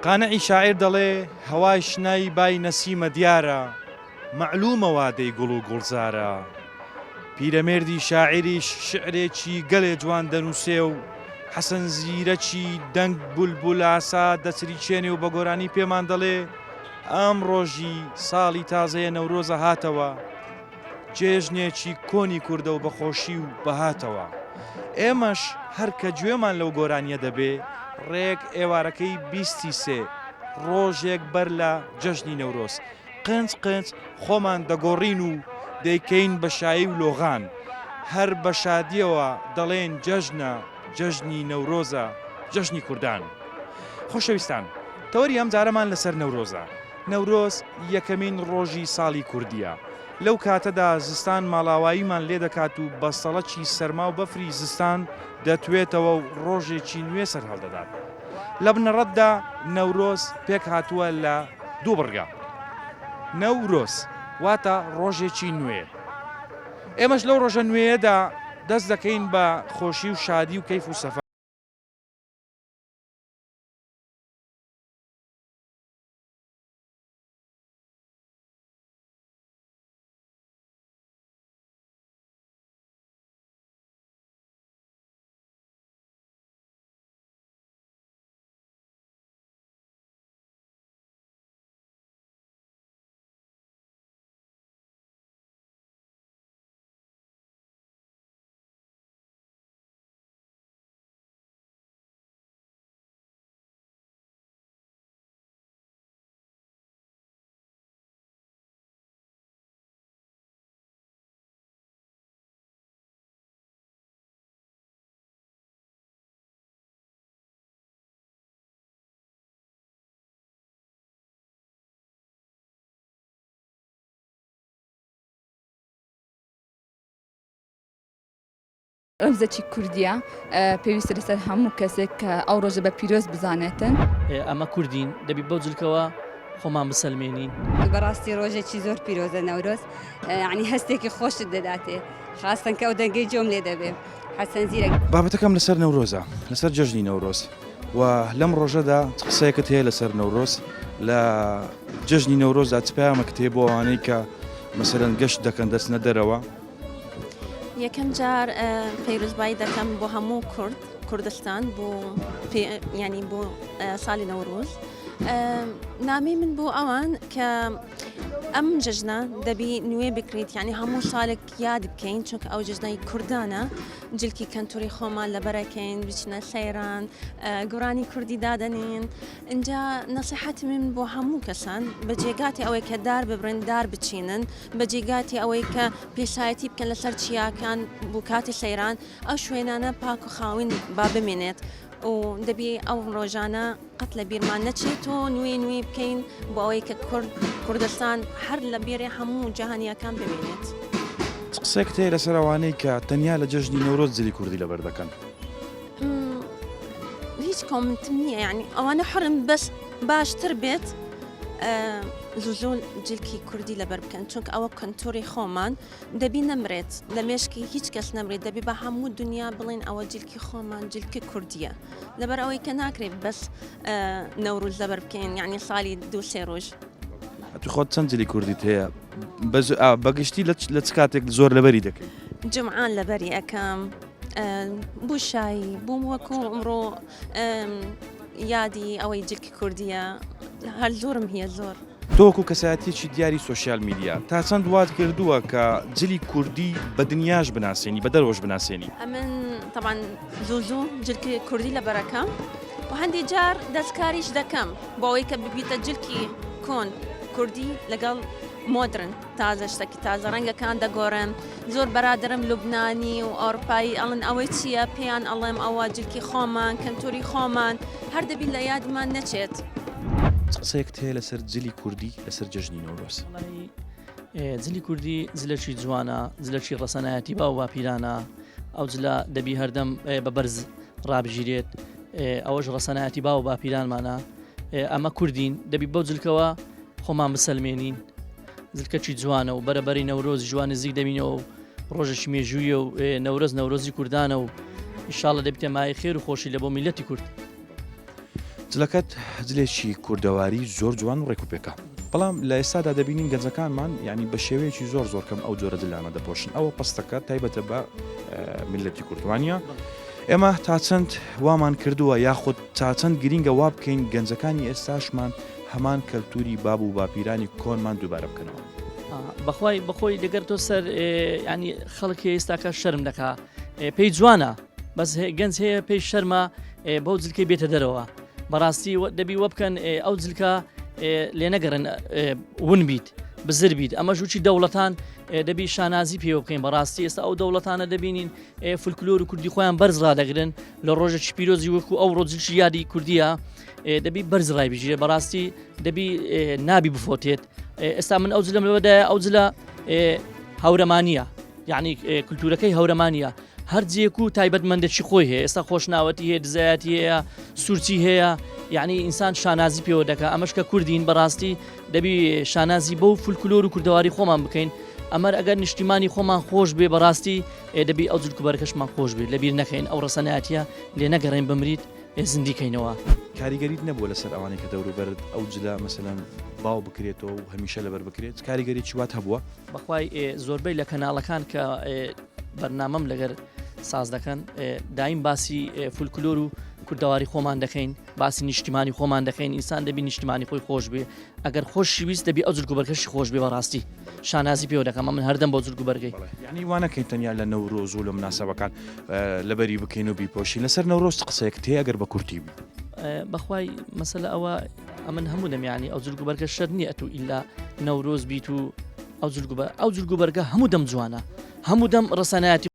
قانعی شاعیر دەڵێ هەوای شنای بای نەسیمە دیارە، معلومە وادەی گوڵ و گوڵزارە. پیرەمێردی شاعریش شعرێکی گەلێ جوان دەنووسێ و حەسەن زیرەکی دەنگ بولبول ئاسا دەسریچێنێ و بە گۆرانی پێمان دەڵێ ئەم ڕۆژی ساڵی تازەیە نەورۆزە هاتەوە، جێژنێکی کۆنی کووردە و بەخۆشی و بەهاتەوە. ئێمەش هەر کە گوێمان لەو گۆرانیە دەبێ ڕێک ئێوارەکەی 23 ڕۆژێک بەر لە جەژنی نەورۆز قنج قنج خۆمان دەگۆڕین و دەیکەین بە شایی و لۆغان، هەر بە شادیەوە دەڵێن جەژنە، جەژنی نەورۆزە، جەژنی کوردان. خۆشەویستان، تەوەری ئەم جارەمان لەسەر نەورۆزە. نەورۆز یەکەمین ڕۆژی ساڵی کوردیە. لەو کاتەدا زستان ماڵاواییمان لێ دەکات و بە سەڵەکی سەرما و بەفری زستان دەتوێتەوە و ڕۆژێکی نوێ سەر هەڵدەدات. لە بنەڕەتدا نەورۆز پێک هاتووە لە دوو بڕگە. نەورۆز واتە ڕۆژێکی نوێ. ئێمەش لەو ڕۆژە نوێیەدا دەست دەکەین بە خۆشی و شادی و کەیف و سەفا. ڕەمزێکی کوردیە پێویستە لەسەر هەموو کەسێک کە ئەو ڕۆژە بە پیرۆز بزانێتن. ئەمە کوردین دەبی بەو جلکەوە خۆمان بسەلمێنین. بەڕاستی ڕۆژێکی زۆر پیرۆزە نەورۆز، یعنی هەستێکی خۆشت دەداتێ، خاستن کە ئەو دەنگەی جۆم لێ دەبێ. حەسەن زیرەک بابەتەکەم لەسەر نەورۆزە، لەسەر جەژنی نەورۆز و لەم ڕۆژەدا قسەیەکت هەیە لەسەر نەورۆز. لە جەژنی نەورۆزدا چپیامە کتێ بۆ ئەوانەی کە مەسەرەن گەشت دەکەن دەچنە دەرەوە. یەکەم جار پەیرۆزبایی دەکەم بۆ هەموو کوردستان ینی بۆ ساڵی نەورۆز. نامەی من بۆ ئەوان کە ئەم جژنە دەبی نوێ بکریت، یعنی هەموو ساڵێک یاد بکەین، چونکە ئەو جژنەی کوردانە جلکی کەنتوری خۆمان لەبەرەکەین، بچنە سەیران، گۆرانی کوردی دادەنین. اینجا نەسیحەتی من بۆ هەموو کەسان بە جێگاتی ئەوەی کە دار ببرن دار بچینن، بە جێگاتی ئەوەی کە پێشایەتی بکەن لەسەر چیاکان بۆ کاتی سەیران، ئەو شوێنانە پاک و خاوین با بمێنێت و دەبی ئەو ڕۆژانە قەت لە بیرمان نەچێت و نوێ بکەین بۆ ئەوەی کە کوردستان هەر لە بێرێ هەموو جەهانیەکان ببینێت. قسێک هەیە لەسەر ئەوانەی کە تەنیا لە جەژنی نەورۆز جلی کوردی لەبەر دەکەن. هیچ کۆمنتم نییە، یعنی ئەوانە حڕم بەس باشتر بێت زوو جلکی کوردی لەبەر بکەن، چونکە ئەوە کەنتۆری خۆمان دەبی نەمرێت، لە مێشکی هیچ کەس نەمرێت، دەبی بە هەموو دنیا بڵین ئەوە جلکی خۆمان جلکی کوردیە، لەبەر ئەوەی کە ناکرێت بەس نەوروز لەبەر بکەین، یعنی ساڵی 2-3 ڕۆژ. تو خۆت چەند جلی کوردیت هەیە؟ بەگشتی لە چ کاتێک زۆر لەبەری دەکەین؟ جمعان لەبەری ئەەکەم، بوو شایی بووم وەکو ئەمڕۆ یادی ئەوەی جلکی کوردیە، هەر زۆرم هەیە زۆر. تۆکو کەسایەتیی دیاری سوۆسیال میدیا تا چەند وات کردووە کە جلی کوردی بە دنیاش بناسیێنی، بە دەرەوەش بناسیێنی؟ ئەمن طبعاً زوو جلکی کوردی لەبەرەکەم و هەندێک جار دەستکاریش دەکەم بۆ ئەوەی کە ببیتە جلکی کۆن کوردی لەگەڵ مۆدرن، تازە شتێکی تازە ڕەنگەکان دەگۆڕم. زۆر بەرادرم لوبنانی و ئەوروپایی ئەڵن ئەوەی چییە، پێیان ئەڵێم ئەوە جلکی خۆمان، کەنتوری خۆمان، هەر دەبی لە یادمان نەچێت. قسەیەکت هەیە لەسەر جلی کوردی لەسەر جەژنی نەورۆز؟ جلی کوردی زلەکی جوانە، زلەکی ڕەسەنایەتی باو باپیرانە، ئەو جلە دەبی هەردەم بە بەرز ڕابژیرێت، ئەوەش ڕەسەنایەتی باو باپیرانمانە. ئەمە کوردین دەبی بەو جلکەوە خۆمان بسەلمێنین، زلکەکی جوانە و بەرەبەری نەورۆز جوان نزیک دەبینەوە و ڕۆژێکی مێژوویە و نەورۆزی کوردانە و ئینشاڵڵا دەبێتە مای خێر و خۆشی لە بۆ میلەتی کورد. جلەکەت جلێکی کوردەواری زۆر جوان و ڕێکوپێکە بەڵام لە ئێستادا دەبینین گەنجەکانمان ینی بە شێوەیەکی زۆر کەم ئەو جۆرە دلانە دەپۆشن ئەوە پستەکە تایبەتە بە میلەتی کوردوانیە ئێمە تا چەند وامان کردووە یاخود تا چەند گرینگە وا بکەین گەنجەکانی ئێستاشمان هەمان کەلتوری باب و باپیرانی کۆنمان دووبارە بکەنەوە بەخۆی دەگەر تۆ سەر ینی خەڵکی ئێستاکە شەرم دەکا پێی جوانە بەس گەنج هەیە پێی شەرمە بەو جلکەی بێتە دەرەوە بەڕاستی دەبی وە بکەن ئەو جلکە لێ نەگەڕن ون بیت بزر بیت ئەمە ژووکی دەوڵەتان دەبی شانازی پێوە بکەین بەڕاستی ئێستا ئەو دەوڵەتانە دەبینین فولکلۆر و کوردی خۆیان بەرز ڕدەگرن لە ڕۆژێکی پیرۆزی وەکو ئەو ڕۆژی یادی کوردیە دەبی بەرز ڕای بژێ بەڕاستی دەبی نابی بفۆتێت ئێستا من ئەو جلم لەوەدایە ئەو جلە هەورەمانیە یعنی کولتورەکەی هەورەمانیە هەر جێک و تایبەتمەندێکی خۆی هەیە ئێستا خۆشناوەتی هەیە دزایەتی هەیە سوورچی هەیە یعنی ئینسان شانازی پێوە دەکە ئەمەشکە کوردین بەڕاستی دەبی شانازی بەو فولکلۆر و کوردەواری خۆمان بکەین ئەمەر ئەگەر نیشتیمانی خۆمان خۆش بێ بەڕاستی دەبی ئەو جلکوبەرەکەشمان خۆش بێت لەبیر نەکەین ئەو ڕسەنایەتە لێ نەگەڕین بمریت زیندیکەینەوە کاریگەریت نەبووە لەسەر ئەوانەی کە دەوروبەرت ئەو جلا مەسەلاً باو بکرێتەوە و هەمیشە لەبەر بکرێت کاریگەری چوات هەبووە بەخوای زۆربەی لە کەناڵەکان کە بەرنامەم لەگەر ساز دەکەن دایم باسی فولکلۆر و کوردەواری خۆمان دەکەین باسی نیشتیمانی خۆمان دەکەین ئینسان دەبی نیشتیمانی خۆی خۆش بێ ئەگەر خۆشی ویست دەبی ئەو جلگوبەرگەشی خۆش بێ بەڕاستی شانازی پێوە دەکەم من هەردەم بۆ جلگوبەرگەی یعنی وانەکەین تەنیا لە نەورۆز و لە مناسەبەکان لەبەری بکەین و بیپۆشی لەسەر نەورۆز قسەیەک تێ ئەگەر بە کورتی بی بەخوای مەسەلە ئەوە ئەمن هەموو دەمیانی ئەو جلگوبەرگە شەر نییە تو ئیلا نەورۆز بیت و ئەو جلگوبەرگە هەموو دەم جوانە هەموو دەم ڕسەنایەتی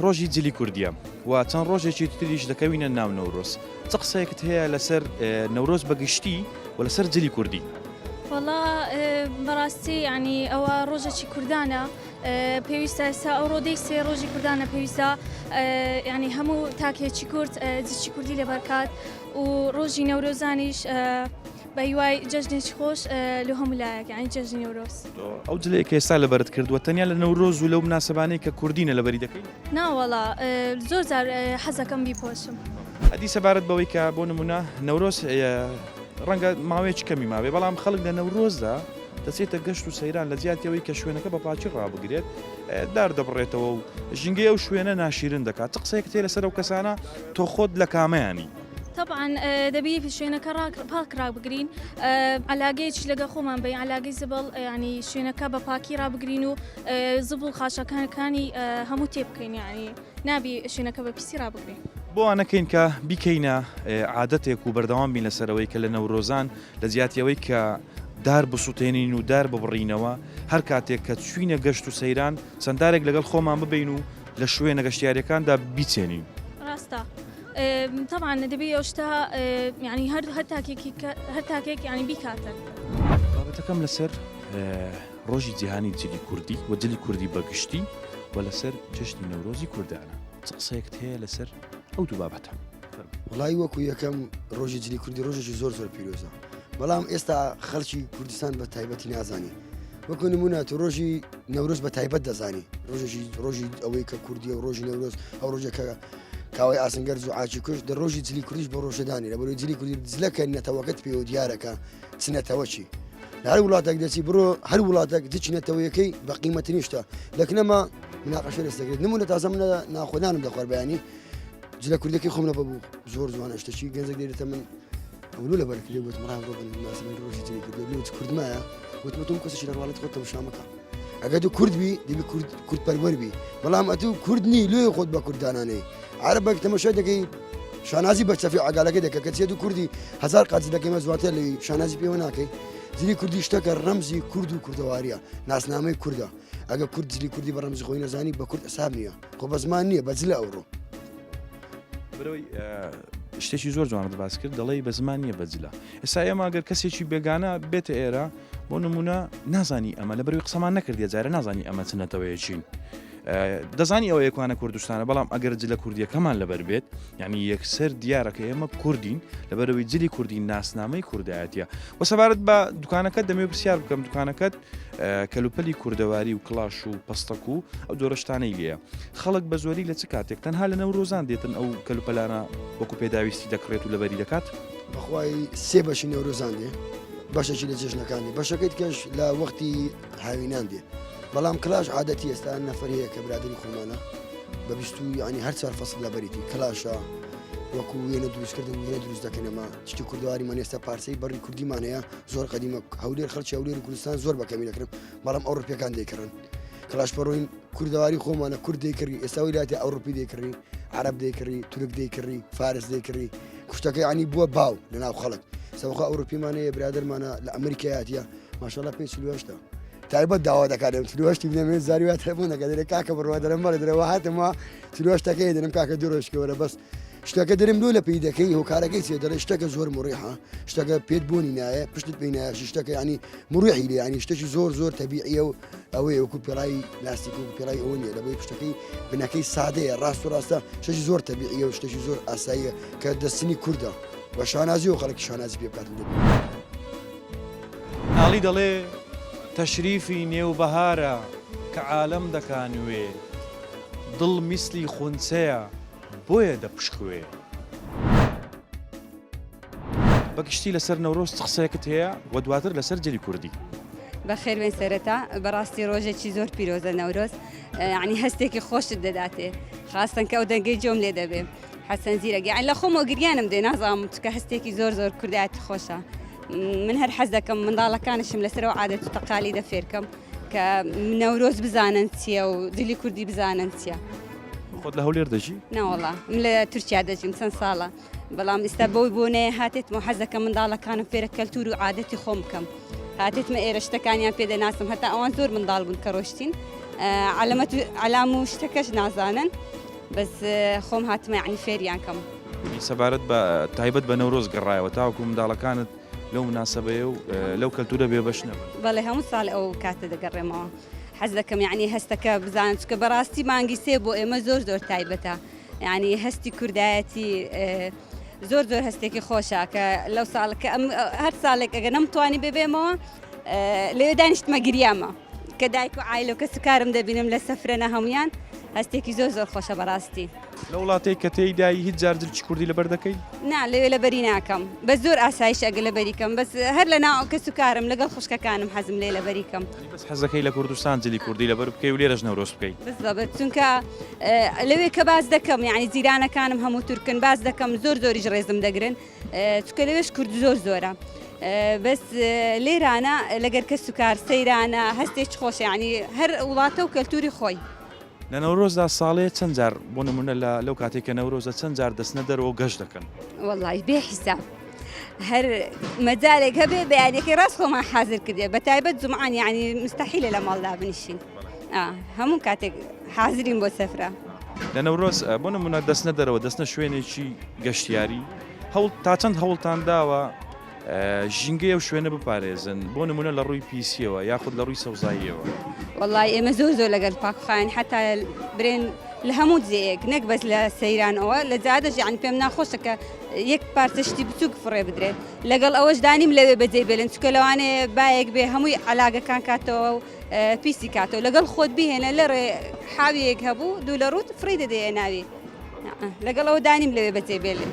ڕۆژی جلی کوردیە و چەند ڕۆژێکی تریش دەکەوینە ناو نەورۆز چ قسەیەکت هەیە لەسەر نەورۆز بەگشتی و لەسەر جلی کوردی وڵا بەڕاستی ینی ئەوە ڕۆژێکی کوردانە پێویستە ئێستا ئەو ڕۆدەی سێ ڕۆژی کوردانە پێویستە ینی هەموو تاکێکی کورد جچی کوردی لەبەرکات و ڕۆژی نەورۆزانیش بە هیوای جەژنێکی خۆش لە هەمولایەک ینی جەژنی نەورۆز ئەو جلەیە کە ئێستا لەبەرت کردووە تەنیا لە نەورۆز و لەو مناسەبانەی کە کوردینە لەبەری دەکەین ناوەڵا زۆر جار حەزەکەم بیپۆشم ئەدی سەبارەت بەوەی کە بۆ نمونە نەورۆز ڕەنگە ماوەیەکی کەمی ماوێ بەڵام خەڵک لە نەورۆزدا دەچێتە گەشت و سەیران لە زیاتیەوەی کە شوێنەکە بە پاچی ڕابگرێت دار دەبڕێتەوە و ژنگی ئەو شوێنە ناشیرن دەکات چ قسەیەک تێ لەسەر ئەو کەسانە تۆ خۆت لە کامەیانی طبعا دەبی شوێنەکە پاک ڕابگرین علاگەیەکی لەگە خۆمان بین علاگەی زبڵ ینی شوێنەکە بە پاکی ڕابگرین و زبڵ خاشەکانەکانی هەموو تێ بکەین ینی نابی شوێنەکە بە پیسی ڕابگرین بۆ ئەنەکەین کە بیکەینە عادەتێک و بەردەوام بین لەسەرەوەی کە لە نەورۆزان لە زیاتیەوەی کە دار بسووتێنین و دار ببڕینەوە هەر کاتێک کە چوینە گەشت و سەیران چەندارێک لەگەڵ خۆمان ببین و لە شوێنە گەشتیاریەکاندا بیچێنین ڕاستە طبعا دەبێت ئەو شتا ینی هەر تاکێک ینی بیکاتن بابەتەکەم لەسەر ڕۆژی جیهانی جلی کوردی و جلی کوردی بەگشتی و لەسەر جشتی نەورۆزی کوردانە چ قسەیەکت هەیە لەسەر ئەو دوو بابەتە وڵی وەکو یەکەم ڕۆژی جلی کوردی ڕۆژێکی زۆر پیرۆزە بەڵام ئێستا خەڵکی کوردستان بە تایبەتی نازانی وەکو نمونە تو ڕۆژی نەورۆز بە تایبەت دەزانی ڕۆژی ئەوەی کە کوردی و ڕۆژی نەورۆز ئەو ڕۆژەکە کاوای ئاسنگەر و ئاچی کوش دە ڕۆژی جلی کوردیش بە ڕۆژەدانی لە بەرەوەی جلی کوردی جلەکە نەتەوەکەت پێوە دیارەکە چنەتەوە چی لە هەر وڵاتێک دەچی بڕۆ هەر وڵاتێک چنەتەوەیەکەی بە قیمەتنیشتە لەکنەما مناقەشە دەستەکرێت نمونە تازە منە ناخۆدانم دەخوار بەیانی جلە کوردەکەی خۆم لەبەبوو زۆر جوانە شتەشی گەنجێک دێتە من ئەولو لە بەرکلی وت مڕام ڕۆبن ڕۆژی جلی کوردی وت کوردمایە وتمەتم کەسێکی لە وڵاتی خۆت تەماشامەکە ئەگەر تو کوردبی دەبی کورد پەروەربی بەڵام ئەتو کوردنی لێ خۆت بە کوردانانەی عربك تماشى دقي شانازي بتشافي عقالة كده كتير كردي هزار قاتل دقي مزواتي اللي شانازي بيوناكي زلي كردي اشتكى رمزي كرد وكردواريا ناس نامي كردا اجا كرد زلي كردي برمز خوينا زاني بكرد اسامنيا خو بزمانيه بزلا اورو بروي شتێکی زۆر جوانت باس کرد دەڵێ بە زمان نییە بەجلا ئێستا ئێمە ئەگەر کەسێکی بێگانە بێتە ئێرە بۆ نمونە نازانی ئەمە لە بەروی قسەمان نەکردی جارە نازانی ئەمە چنەتەوەیەچین دەزانی ئەوە یەکوانە کوردستانە بەڵام ئەگەر جلە کوردیەکەمان لەبەر بێت یعنی یەکسەر دیارەکە ئێمە کوردین لەبەرەوەی جلی کوردی ناسنامەی کوردایەتە و سەبارەت بە دوکانەکەت دەمێ پرسیار بکەم دوکانەکەت کەلوپەلی کوردەواری و کلاش و پەستەک و ئەو دۆڕشتانەی لێە خەڵک بە زۆری لە چ کاتێک تەنها لە نەورۆزان دێتن ئەو کەلوپەلانە وەکو پێداویستی دەکڕێت و لەبەری دەکات بەخوای سێ بەشی نەورۆزان دێ بەشێکی لە جێژنەکانی بەشەکەی کەش لە وەختی هاوینان دێ بەڵام کلاش عادەتی ئێستا نەفەر هەیە کە برادری خۆمانە بە بیست و ینی هەر چوار فەسڵ لەبەریتی کلاشە وەکو وێنە دروستکردن وێنە دروست دەکەنەمە شتی کوردەواریمان ئێستا پارچەی بەڕی کوردیمان هەیە زۆر قەدیمە هەولێر خەڵکی هەولێر کوردستان زۆر بەکەمی دەکرن بەڵام ئەوروپیەکان دەیکردن کلاش پەڕۆین کوردەواری خۆمانە کورد دەیکردی ئێستا ویلاتی ئەوروپی دەیکردی عەرەب دەیکردی تورک دەیکردی فارس دەیکردی کوشتەکە ینی بووە باو لەناو خەڵک سەوخە ئەوروپیمانەیە برادرمانە لە ئەمریکایەتە ماشەڵڵا پێ چلوهشتا تایبەت داوا دەکاتم چلوهشتی بنێمێ زاریوات هەبوو نەکە دەرێ کاکە بڕوا دەرەم بەڵێ دەرەوە هاتمەوە چلوهشتەکەی دەرم کاکە دوڕۆژکەوەرە بەس شتەکە دەرم لۆ لە پێی دەکەی هۆکارەکەی چێ دەڵێ شتەکە زۆر مڕیحە شتەکە پێت بوونی نایە پشتت پێی نایە شتەکە ینی مڕیحی لێ ینی شتێکی زۆر زۆر تەبیعیە و ئەوەیە وەکو پێڵای لاستیک و پێڵای ئەوە نیە لەبەی پشتەکەی بنەکەی سادەیە ڕاست و ڕاستە شتێکی زۆر تەبیعیە و شتێکی زۆر ئاساییە کە دەستنی کووردە بە شانازی و خەڵکی شانازی پێ بکات ئاڵی دەڵێ تەشریفی نێوبەهارە کە عالەم دەکانوێ دڵ میسلی خونچەیە بۆیە دەپشکوێ بەگشتی لەسەر نەورۆز قسەیەکت هەیە و دواتر لەسەر جلی کوردی بەخێر بێن سەرەتا بەڕاستی ڕۆژێکی زۆر پیرۆزە نەورۆز ینی هەستێکی خۆشت دەداتێ خاستن کە ئەو دەنگەی جۆم لێ دەبێ حەسەن زیرەگە لە خۆمەوە گریانم دێ نازانم چکە هەستێکی زۆر زۆر کوردایەتی خۆشە من هەر حەز دەکەم منداڵەکانشم لەسەرەوە عادەت و تەقالیدە فێرکەم کە نەورۆز بزانن چییە و دلی کوردی بزانن چییە خۆت لە هەولێر دەژی؟ ناوەڵا من لە تورکیا دەژیم چەند ساڵە بەڵام ئێستا بەوەی بۆ نەیە هاتێتمە حەز دەکەم منداڵەکانم فێرە کەلتور و عادەتی خۆم بکەم هاتێتمە ئێرە شتەکانیان پێدەناسم هەتا ئەوان زۆر منداڵ بوون کە ڕۆشتین علام و شتەکەش نازانن بەس خۆم هاتمە عنی فێریان کەم سەبارەت بە تایبەت بە نەورۆز گەڕایەوە تاوەکو منداڵەکانت لەو مناسبەیە و لەو کەلتورە بێبەش نەبن بەڵێ هەموو ساڵ ئەو کاتە دەگەڕێمەوە حەز دەکەم یعنی هەستەکە بزانن چکە بەڕاستی مانگی سێ بۆ ئێمە زۆر زۆر تایبەتە یعنی هەستی کوردایەتی زۆر زۆر هەستێکی خۆشە کە لەو ساڵەکە هەر ساڵێک ئەگە نەمتوانی ببێمەوە لەوێ دانیشتمە گریامە کە دایک و عایلە و کە سوکارم دەبینم لە سەفرەنە هەمویان هەستێکی زۆر زۆر خۆشە بەڕاستی لە وڵاتەی کە تێیدایی هیچ جارجلکی کوردی لەبەر دەکەی؟ نا لەوێ لەبەری ناکەم بە زۆر ئاسایش ئەگە لەبەریکەم بەس هەر لە ناو کە سوکارم لەگەڵ خوشکەکانم حەزم لێ لەبەریکەم بەس حەزەکەی لە کوردستان جلی کوردی لەبەر بکەی و لێرەش نەورۆز بکەی بزەبێت چونکە لەوێ کە باز دەکەم یعنی جیرانەکانم هەموو تورکن باز دەکەم زۆر زۆریش ڕێزم دەگرن چکە لەوێش کورد زۆر زۆرە بەس لێرانە لەگەر کە سوکار سەیرانە هەستێکی خۆش یعنی هەر وڵاتە و کەلتوری خۆی لە نەورۆزدا ساڵەیە چەند جار بۆ نمونە لەو کاتێک کە نەورۆزە چەند جار دەستنە دەرەوە گەشت دەکەن وەڵی بێ حیساب هەر مەجارێک هەبێ بەیانێکی ڕاست خۆمان حاضر کردێ بە تایبەت جومعان یعنی مستەحیلە لە ماڵدا بنشین هەموو کاتێک حاضرین بۆ سەفرە لە نەورۆز بۆ نمونە دەستنە دەرەوە دەستنە شوێنێکی گەشتیاری تا چەند هەوڵتان داوە ژینگەیە و شوێنە بپارێزن بۆ نمونە لە ڕووی پیسیەوە یاخود لە ڕووی سەوزاییەوە وەڵی ئێمە زۆر زۆر لەگەڵ پاکخواین حتا برێن لە هەموو جێیەک نەک بەس لە سەیرانەوە لە جادەژ یان پێم ناخۆشە کە یەک پارچەشتی بچووک فڕێ بدرێت لەگەڵ ئەوەش دانیم لەوێ بەجێ بێلن چکە لەوانەیە بایەک بێ هەمووی علاگەکان کاتەوە و پیسی کاتەوە لەگەڵ خۆت بهێنە لەڕێ حاویەک هەبوو دوو لە ڕوت فڕی دەدەیە ناوی لەگەڵ ئەوە دانیم لەوێ بەجێ بێلن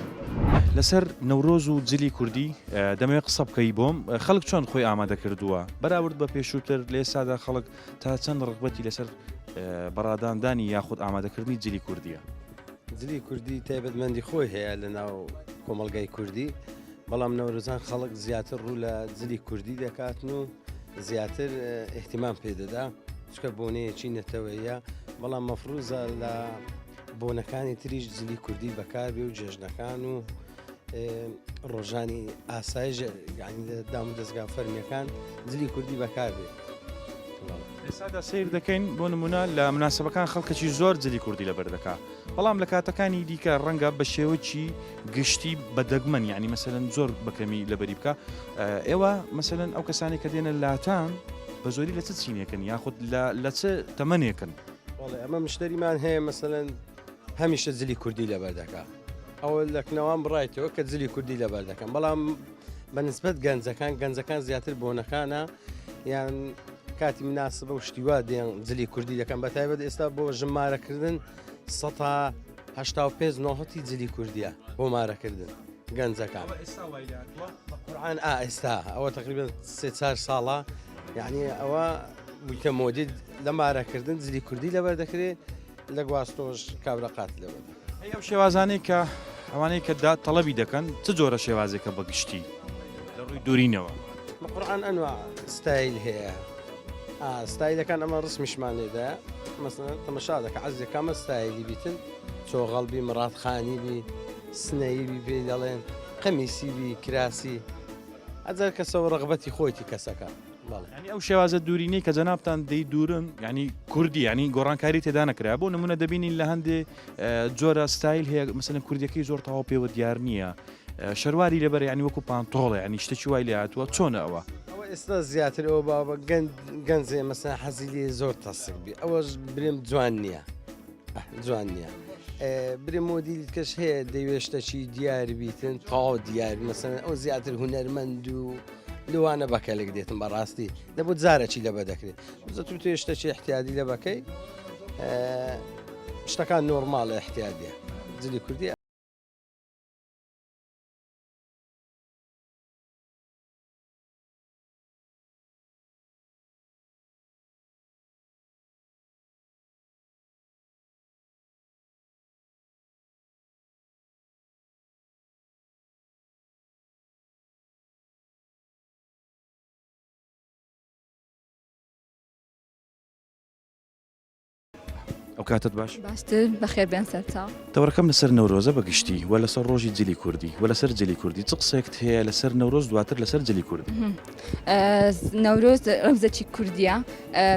لەسەر نەورۆز و جلی کوردی دەمەوێت قسە بکەی بۆم خەڵک چۆن خۆی ئامادە کردووە بەراورد بە پێشووتر لە ئێستادا خەڵک تا چەند ڕغبەتی لەسەر بەڕاداندانی یاخود ئامادەکردنی جلی کوردیە جلی کوردی تایبەتمەندی خۆی هەیە لە ناو کۆمەلگای کوردی بەڵام نەورۆزان خەڵک زیاتر ڕوو لە جلی کوردی دەکاتن و زیاتر احتیمام پێدەدا چکە بۆنەیەکی نەتەوەیە بەڵام مەفروزە لە بۆنەکانی تریش جلی کوردی بەکاربێ و جێژنەکان و ڕۆژانی ئاسایش دام و دەستگا فەرمیەکان جلی کوردی بەکاربێ ئێستادا سیر دەکەین بۆ نمونە لە مناسبەکان خەڵکەکی زۆر جلی کوردی لەبەر دەکات بەڵام لە کاتەکانی دیکە ڕەنگە بە شێوەی گشتی بەدەگمەن ینی مەسەلەن زۆر بەکەمی لەبەری بکە ئێوە مەسەلەن ئەو کەسانی کە دێنە لاتان بە زۆری لە چ چینێکن یاخود لە چ تەمەنێکن والله ئەمە مشتریمان هەیە مەسەلەن هەمیشە جلی کوردی لەبەر دەکات ئەوە لەکنەوان بڕایتەوە کە جلی کوردی لەبەر دەکەم بەڵام بەنسبەت گەنجەکان زیاتر بۆنەکانە یان کاتی مناسبە و شتیوا دێن جلی کوردی دەکەم بەتایبەت ئێستا بۆ ژمارەکردن 1970 جلی کوردیە بۆ مارەکردن گەنجەکان قورآن ئێستا ئەوە تقریبا 3-4 ساڵە یعنی ئەوە بوویتە مۆدی لە مارەکردن جلی کوردی لەبەر دەکرێت لە گواستۆش کابراقات لەبەر ئەو شێوازانەی کە ئەوانەی کە تەڵەبی دەکەن چ جۆرە شێوازێکە بەگشتی لە ڕووی دوورینەوە قورآن ئەنواع ستایل هەیە ستایلەکان ئەمە ڕسمیشمان لێدا مەسەڵەن تەمەشا دەکە عەزیەکەمە ستایلی بیتن چۆغەڵبی مڕاتخانی بی سنەیی بی پێی دەڵێن قەمیسی بی کراسی ئەجار کەسەوە ڕغبەتی خۆیتی کەسەکە ینی ئەو شێوازە دوورینەی کە جەنابتان دەی دوورن ینی کوردی ینی گۆڕانکاری تێدا نەکرا بۆ نمونە دەبینین لە هەندێ جۆرە ستایل هەیە مەسەلەن کوردیەکەی زۆر تەواو پێوە دیار نییە شەرواری لەبەر ینی وەکو پانتۆڵە ینی شتێکی وای لێ هاتووە چۆنە ئەوە ئەوە ئێستا زیاتر ئەوە بابە گەنجێ مەسەن حەزی لێ زۆر تەسک بی ئەوەش برێم جوان نییە جوان نییە برێ مۆدیلیت کەش هەیە دەیوێشتەچی دیاری بیتن تاوا دیار مەسەن ئەو زیاتر هونەرمەند و لەوانە بەکەلێک دێتم بەڕاستی دەبوو جارەچی لەبە دەکرێت زەتو توێشتەچی احتیادی لە بەکەی شتەکان نۆرماڵە احتیادیە جلی کوردی ئەو کاتت باش باشتر بەخێر بێن سەرچاو تەوەڕەکەم لەسەر نەورۆزە بەگشتی و لەسەر ڕۆژی جلی کوردی و لەسەر جلی کوردی چ قسێکت هەیە لەسەر نەورۆز دواتر لەسەر جلی کوردی نەورۆز ڕەمزێکی کوردیە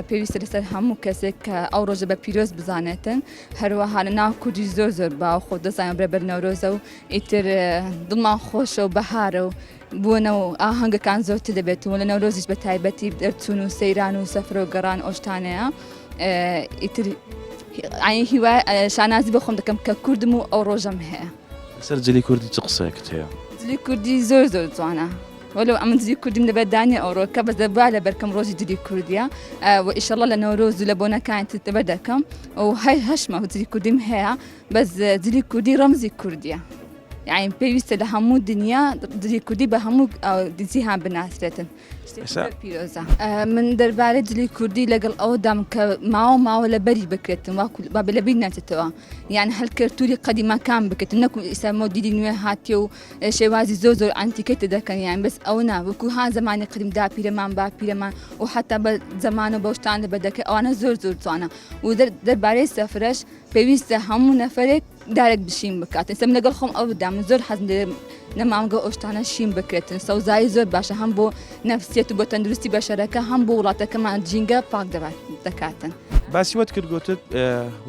پێویستە لەسەر هەموو کەسێک کە ئەو ڕۆژە بە پیرۆز بزانێتن هەروەها لە ناو کوردی زۆر باو خۆ دەزانە بەرەبەر نەورۆزە و ئیتر دڵمان خۆشە و بەهارە و بوونە و ئاهەنگەکان زۆرتر دەبێتەوە لە نەورۆزیش بە تایبەتی دەرچوون و سەیران و سەفرە و گەڕان ئۆشتانەیە ئیتر هیوای شانازی بە خۆم دەکەم کە کوردم و ئەو ڕۆژەم هەیە لەسەر جلی کوردی چ قسێکت هەیە جلی کوردی زۆر جوانە وەلو ئەمە جلی کوردیم دەبێت دانی ئەوڕۆکە بەس دەبا لە بەرکەم ڕۆژی جلی کوردیە و ئیشەڵە لە نەورۆز و لە بۆنەکانی دەبە دەکەم و هەشمە جلی کوردیم هەیە بەس جلی کوردی ڕەمزی کوردیە یعنی پێویستە لە هەموو دنیا جلی کوردی بە هەموو دیزیهان بناسرێتن پیرۆزە من دەربارەی جلی کوردی لەگەڵ ئەوەدام کە ماوە لە بەری بکرێتن با لە بیر ناچێتەوە یان هەلکەرتوری قەدیمەکان بکرێتن نەکو ئێستا مۆدیلی نوێ هاتیە و شێوازی زۆر ئەنتیکەتە دەکەن یان بەس ئەو وەکو ها زمانی قدیمدا پیرەمان با پیرەمان و حتا بە زەمانە بە شتان لە بەدەکە ئەوانە زۆر جوانە و دەربارەی سەفرەش پێویستە هەموو نەفرێک دارێک بشین بکاتن سەم لەگەڵ خۆم ئەو بدام زۆر حەزم نەمامگە ئۆشتانە شین بکرێتن سەوزایی زۆر باشە هەم بۆ نەفسیەت و بۆ تەندروستی بەشەرەکە هەم بۆ وڵاتەکەمان جینگە پاک دەکاتن باسی وەت کرد گوتت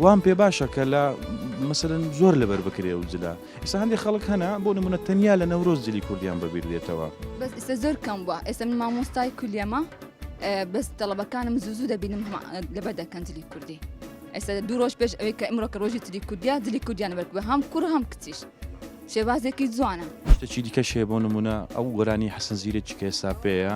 وام پێ باشە کە لە مەسەلەن زۆر لەبەر بکرێ و جلا ئێستا هەندێک خەڵک هەنا بۆ نمونە تەنیا لە نەورۆز جلی کوردیان بەبیر دێتەوە بەس ئێستا زۆر کەم بووە ئێستا من مامۆستای کولیەمە بەس تەڵەبەکانم زوو دەبینم لەبەر دەکەن جلی کوردی ئێستا دوو ڕۆژ پێش ئەوەی کە ئەمڕۆکە ڕۆژی جلی کوردیە جلی کوردیانە بەرکوبە هەم کوڕ هەم کچیش شێوازێکی جوانە شتێکی دیکە شێ بۆ نمونە ئەو گۆرانی حەسەن زیرێکی کە ئێستا پێەیە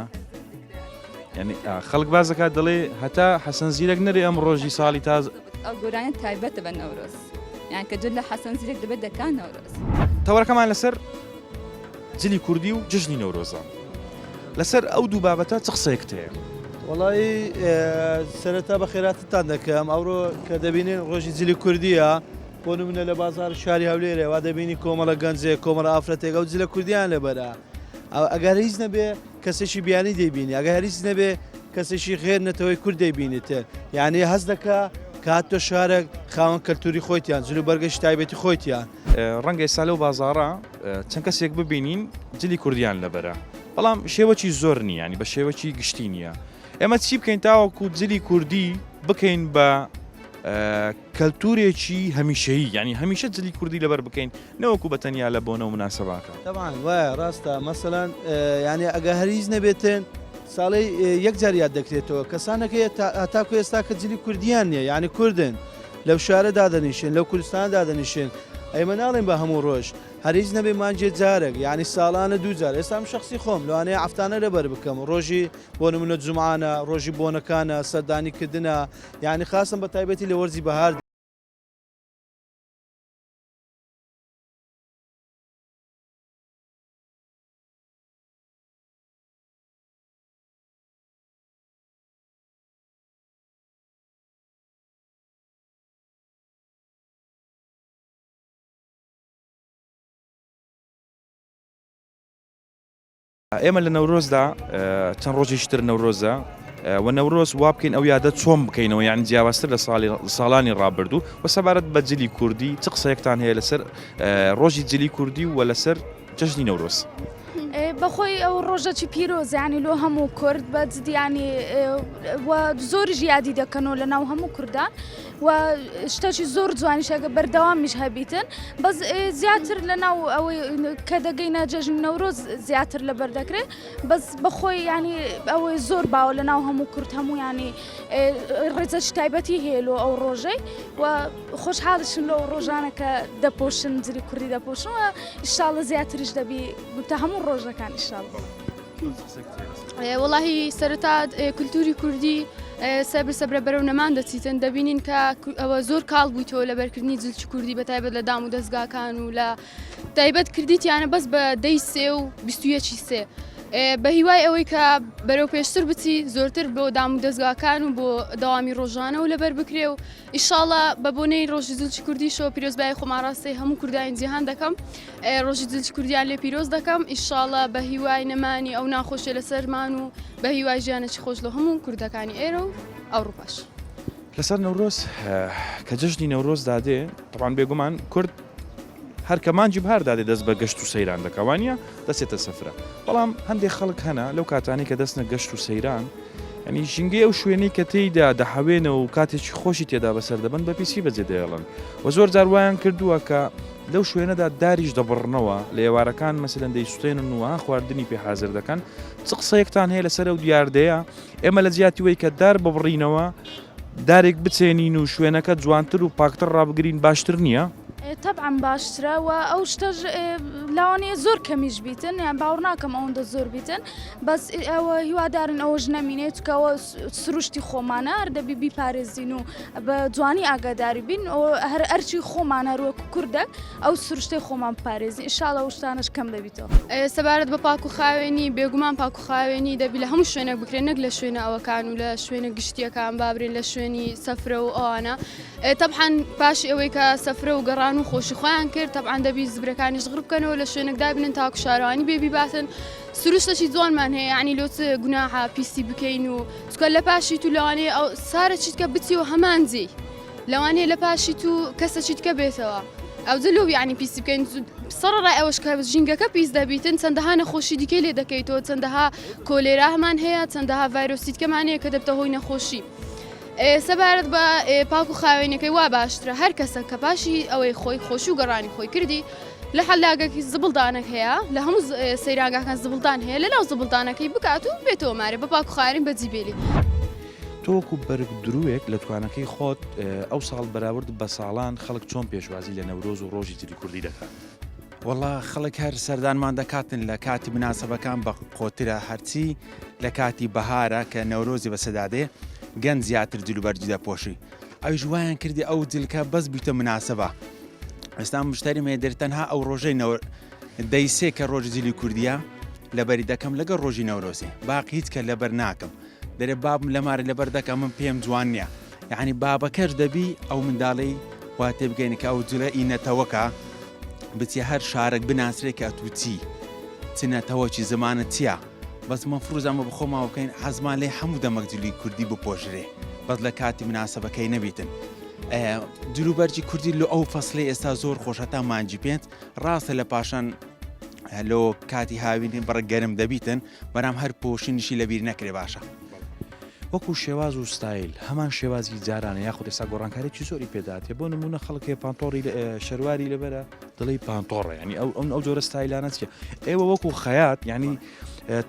یعنی خەڵک باز دەکات دەڵێ هەتا حەسەن زیرەک نەرێ ئەم ڕۆژی ساڵی تاز ئەو گۆرانیە تایبەتە بە نەورۆز یان کە جل لە حەسەن زیرێک دەبێت دەکان نەورۆز تەوەرەکەمان لەسەر جلی کوردی و جژنی نەورۆزە لەسەر ئەو دوو بابەتە چ قسەیەکت هەیە وڵی سەرەتا بە خێراتتان دەکەم ئەوڕۆ کە دەبینین ڕۆژی جلی کوردیە بۆ نمونە لە بازار شاری هەولێرە وا دەبینی کۆمەڵە گەنجێک کۆمەڵە ئافرەتێک ئەو جلە کوردیان لەبەرە ئەگەر هیچ نەبێ کەسێکی بیانی دەیبینی ئەگەر هیچ نەبێ کەسێکی خێر نەتەوەی کورد دەیبینیتر یعنی هەست دەکا کاتۆ شارێک خاوەن کەلتوری خۆیتیان جلو بەرگەشی تایبەتی خۆیتیان ڕەنگە ئێستا لەو بازاڕە چەند کەسێک ببینین جلی کوردیان لەبەرە بەڵام شێوەکی زۆر نییە ینی بە شێوەکی گشتی نییە ئێمە چی بکەین تاوەکو جلی کوردی بکەین بە کەلتورێکی هەمیشەیی ینی هەمیشە جلی کوردی لەبەر بکەین نەوەکو بە تەنیا لە بۆنە و مناسەباکە طبعا وایە ڕاستە مەسەلەن ینی ئەگە هەریز نەبێتن ساڵی یەک جار یاد دەکرێتەوە کەسانەکە هەتاکو ئێستا کە جلی کوردیان نییە یعنی کوردن لەو شارە دادەنیشن لەو کوردستان دادەنیشن ئەمە ناڵێن بە هەموو ڕۆژ هەریز نەبێ مانجێ جارێک یعنی ساڵانە دووجار ئێستام شخصی خۆم لەوانەیە ئەفتانە لەبەر بکەم ڕۆژی بۆ نمونە جومعانە ڕۆژی بۆنەکانە سەردانیکردنە یعنی خاصم بە تایبەتی لە وەرزی بەهار ئێمە لە نەورۆزدا چەند ڕۆژێشتر نەورۆزە و نەورۆز وا بکەین ئەو یادە چۆن بکەینەوە یعنی جیاوازتر لە ساڵانی ڕابردوو و سەبارەت بە جلی کوردی چ قسەیەکتان هەیە لەسەر ڕۆژی جلی کوردی و لەسەر جەژنی نەورۆز بەخۆی ئەو ڕۆژەی پیرۆز ینی لۆ هەموو کورد بە جدیانی زۆری ژیادی دەکەنەوە لە ناو هەموو کوردان و شتێکی زۆر جوانیشەکە بەردەوامیش هەبیتن بەس زیاتر لە ناو ئەوەی کە دەگەینە جەژنی نەورۆز زیاتر لەبەر دەکرێت بەس بەخۆی ینی ئەوەی زۆر باوە لە ناو هەموو کورد هەموو ینی ڕێزەش تایبەتی هەیە لۆ ئەو ڕۆژەی و خۆشحاڵشن لەو ڕۆژانە کە دەپۆشن جلی کوردی دەپۆشن و ئینشاڵڵە زیاتریش دەبی بتە هەموو ڕۆژەکان ئینشاڵڵە. وڵاهی سەرەتا کولتوری کوردی سەبرە بەرەو نەمان دەچیتن دەبینین کە ئەوە زۆر کاڵ بوویتەوە لە بەرکردنی جلکی کوردی بە تایبەت لە دام و دەستگاکان و لە تایبەت کردیتیانە بەس بە 10 و 21 بە هیوای ئەوەی کە بەرەو پێشتر بچی زۆرتر بۆ دام و دەستگاکان و بۆ داوامی ڕۆژانە و لەبەر بکرێ و ئیشاڵە بە بۆنەی ڕۆژی جلکی کوردیشەوە پیرۆزبای خۆماڕاستی هەموو کوردایان جیهان دەکەم ڕۆژی جلکی کوردیان لێ پیرۆز دەکەم ئیشاڵە بە هیوای نەمانی ئەو ناخۆشیە لەسەرمان و بە هیوای ژیانێکی خۆش لە هەموو کوردەکانی ئێرە و ئەوروپاش. لەسەر نەورۆز کە جەژنی نەورۆز دادێ طبعاً بێگومان کورد هەر کە مانجی بەهار دادێ دەست بە گەشت و سەیران دەکەوانە دەستێتە سەفرە بەڵام هەندێک خەڵک هەنا لەو کاتانی کە دەستنە گەشت و سەیران ینی ژینگەی ئەو شوێنەی کە تێیدا دەحەوێنەوە و کاتێکی خۆشی تێدا بەسەر دەبن بە پیسی بەجێ دەیەڵن و زۆر جار وایان کردووە کە لەو شوێنەدا داریش دەبڕنەوە لە ئێوارەکان مەسەلەن دەیسوتێنن و خواردنی پێ حازر دەکەن چ قسەیەکتان هەیە لەسەر ئەو دیاردەیە ئێمە لە جیاتی وەی کە دار ببڕینەوە دارێک بچێنین و شوێنەکە جوانتر و پاکتر ڕابگرین باشتر نییە؟ طبعا باشترە و ئەو شتەش لاوانەیە زۆر کەمیش بیتن یان باوەڕ ناکەم ئەوەندە زۆر بیتن بەس ئەوە هیوادارن ئەوەش نەمینێت کەەوە سروشتی خۆمانە هەر دەبی بیپارێزین و بە جوانی ئاگاداری بین هەر ئەرچی خۆمانە ڕوەکو کوردەك ئەو سروشتی خۆمان پارێزی ئینشاڵڵە شتانش کەم دەبیتەوە. سەبارەت بە پاک و خاوێنی بێگومان پاک و خاوێنی دەبی لە هەموو شوێنێک بکرێن نەک لە شوێنە ئەوەکان و لە شوێنە گشتیەکان بابرین لە شوێنی سەفرە و ئەوانە طبعاً پاشی ئەوەی کە سەفرە و گەڕان و خۆشی خۆیان کرد طبعاً دەبی زبرەکانیش غڕ بکەنەوە لە شوێنێکدا بنن تاکو شارەوانی بێبی باتن سروشتەشی جوانمان هەیە ینی لۆچ گوناحە پیسی بکەین و چکە لە پاشی تو لەوانەیە ئەو سارە چیتکە بچی و هەمانجێ لەوانەیە لە پاشی تو کەسە چیتکە بێتەوە ئەو جلو ینی پیسی بکەین سەرڕای ئەوەش کە ژینگەکە پیس دەبیتن چەندەها نەخۆشی دیکەی لێ دەکەیتەوە چەندەها کۆلێرا هەمان هەیە چەندەها ڤایرۆسیتکەمان هەیە کە دەبتە هۆی نەخۆشی. سەبارەت بە پاک و خاوێنەکەی وا باشترە هەر کەسە کە پاشی ئەوەی خۆی خۆشی و گەڕانی خۆی کردی لە حەلاگەکی زبڵدانێک هەیە لە هەموو سەیراگاکان زبڵدان هەیە لەناو زبڵدانەکەی بکات و بێتەوە مارێ بە پاک و خاوێن بەجیبێلی. تۆکو بەرگ دروێک لە توانەکەی خۆت ئەو ساڵ بەراورد بە ساڵان خەڵک چۆن پێشوازی لە نەورۆز و ڕۆژی جلی کوردی دەکات؟ وەڵا خەڵک هەر سەردانمان دەکاتن لە کاتی مناسبەکان بە قۆترە هەرچی لە کاتی بەهارە کە نەورۆزی بەسەدادێ گەنج زیاتر جلوبەرجی دەپۆشی ئەو ژوایان کردی ئەو جلکە بەس بیتە مناسبە ئێستا مشتری مێدر تەنها ئەو ڕۆژەی دەیسێ کە ڕۆژی جلی کوردیە لەبەری دەکەم لەگە ڕۆژی نەورۆزی باقی هیچ کە لەبەر ناکەم دەرێ بابم لەمارە لەبەر دەکەم من پێم جوان نییە یعنی بابەکەش دەبی ئەو منداڵی واتێ بگەینە کە ئەو جلە ئینەتەوەکە بچی هەر شارێک بناسرێک کە ئەتوچی چنەتەوەکی زمانە چییە بەس مەفروض ئەمە بخۆماوە بکەین حەزمان لێ هەموو دەمەک جلی کوردی بپۆشرێ بەس لە کاتی مناسبەکەی نەبیتن جلوبەرجی کوردی لە ئەو فەسڵی ئێستا زۆر خۆشەتا مانجی پێنج ڕاستە لە پاشان لۆ کاتی هاوینی بڕ گەرم دەبیتن بەرام هەر پۆشینیشی لەبیر نەکرێ باشە. وەکو شێواز و ستایل هەمان شێوازی جارانە یاخود ئێستا گۆڕانکارێکی زۆری پێداتێ بۆ نمونە خەڵکێ پانتۆڕی شەرواری لەبەرە دڵی پانتۆڕە ینی ئەو جۆرە ستایلانە چیە ئێوە وەکو خەیات ینی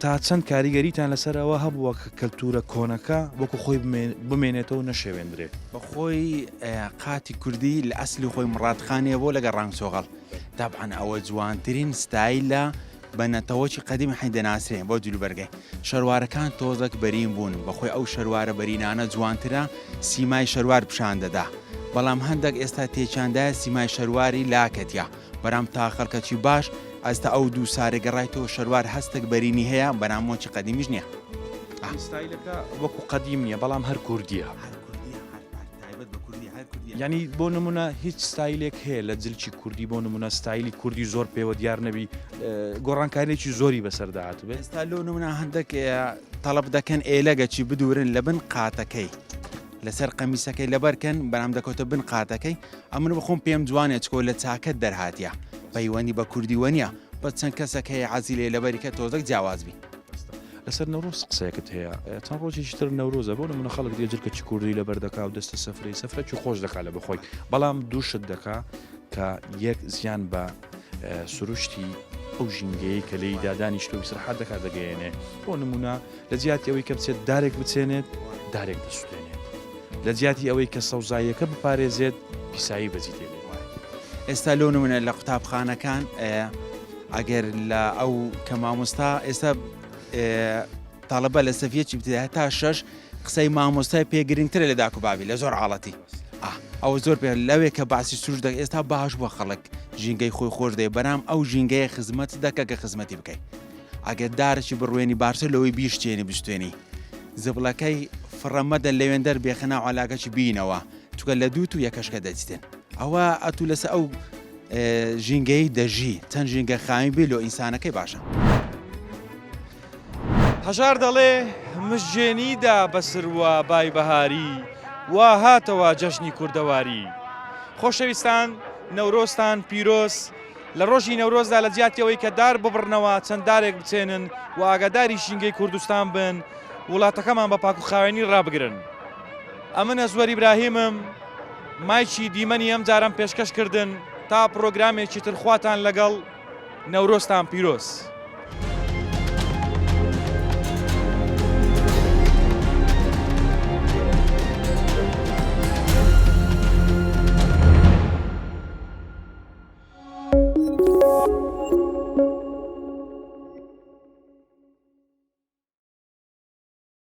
تا چەند کاریگەریتان لەسەرەوە هەبووە کەلتورە کۆنەکە وەکو خۆی بمێنێتەوە نەشێوێندرێت بەخۆی قاتی کوردی لە ئەسلی خۆی مڕاتخانێ بۆ لەگە ڕانگسۆغەڵ دابعاان ئەوە جوانترین ستایلە بە نەتەوەی قەدیمی حی دەناسرێن بۆ جلوبەرگەی شەروارەکان تۆزەک بەرین بوون بەخۆی ئەو شەروارە بەرینانە جوانترە سیمای شەروار پیشان دەدا بەڵام هەندێک ئێستا تێچاندایە سیمای شەرواری لاکەتە بەرام تا خەڵکەکی باش ئەستا ئەو دوو سارێگەڕایەوە شەروار هەستێک بەرینی هەیە بەنامۆکی قەدیمیش نییە ستایلەکە وەکو قەدیم نییە بەڵام هەر کوردیە ینی بۆ نمونە هیچ ستایلێک هەیە لە جلکی کوردی بۆ نمونە ستایلی کوردی زۆر پێوە دیار نەبی گۆڕانکارێکی زۆری بەسەرداهات بێت ئێستا لۆ نمونە هەندێک تەڵب دەکەن ئێلەگەچی بدورن لە بن قاتەکەی لەسەر قەمیسەکەی لەبەرکەن بەرام دەکەوتە بن قاتەکەی ئەمن بخۆم پێم جوانێت چکۆ لە چاکەت دەرهاتیە پەیوەندی بە کوردی وەنیە بە چەند کەسێک هەیە عەزی لێ لەبەریکە تۆزێک جیاوازبی لەسەر نەورۆز قسەیەکت هەیە چەند ڕۆژێکی تر نەورۆزە بۆ نمونە خەڵک دیێ جرکەی کوردی لەبەر دەکا و دەستە سەفرەی خۆش دەکات لە بخۆی بەڵام دووشت دەکا کە یەک زیان بە سروشتی ئەو ژینگەیە کە لی دادانیشتۆی سرحات دەکات دەگەیەنێ بۆ نمونە لە جیاتی ئەوەی کە بچێت دارێک بچێنێت دارێک دەسوێنێت لە جیاتی ئەوەی کە سەوزاییەکە بپارێزێت پیسایی بەجی تێ ئێستا لۆ نمونە لە قوتابخانەکان ئەگەر لە ئەو کە مامۆستا ئێستا تاڵەبە لە سەفیەکی بتدا تا شەش قسەی مامۆستای پێگرنگترە لە داکوبابی لە زۆر حاڵەتی ئەوە زۆر پێ لەوێ کە باسی سروش دەک ئێستا باش بووە خەڵک ژینگەی خۆی خۆش دەی بەرام ئەو ژینگەیە خزمەت دەکە کە خزمەتی بکەیت ئەگەر دارێکی بڕوێنی باشتر لەوەی بیشتێنی بشتێنی زبڵەکەی فڕەمەدە لەوێندەر بێخەنا علاگەکی بینەوە چکە لە دوو و یەکەشکە دەچێتن ئەوە ئەتو لەسە ئەو ژینگەی دەژی چەند ژینگە خامی بێ لۆ ئینسانەکەی باشە هەژار دەڵێ مژێنیدا بەسروە بای بەهاری وا هاتەوە جەژنی کوردەواری خۆشەویستان نەورۆستان پیرۆز لە ڕۆژی نەورۆزدا لە جیاتیەوەی کە دار ببڕنەوە چەند دارێک بچێنن و ئاگاداری ژینگەی کوردستان بن وڵاتەکەمان بە پاک و خاوێنی ڕابگرن ئەمنە زوەر ئیبراهیمم مایکی دیمەنی ئەم جارم پێشکەش کردن تا پرۆگرامێکی تر خواتان لەگەڵ نەورۆستان پیرۆز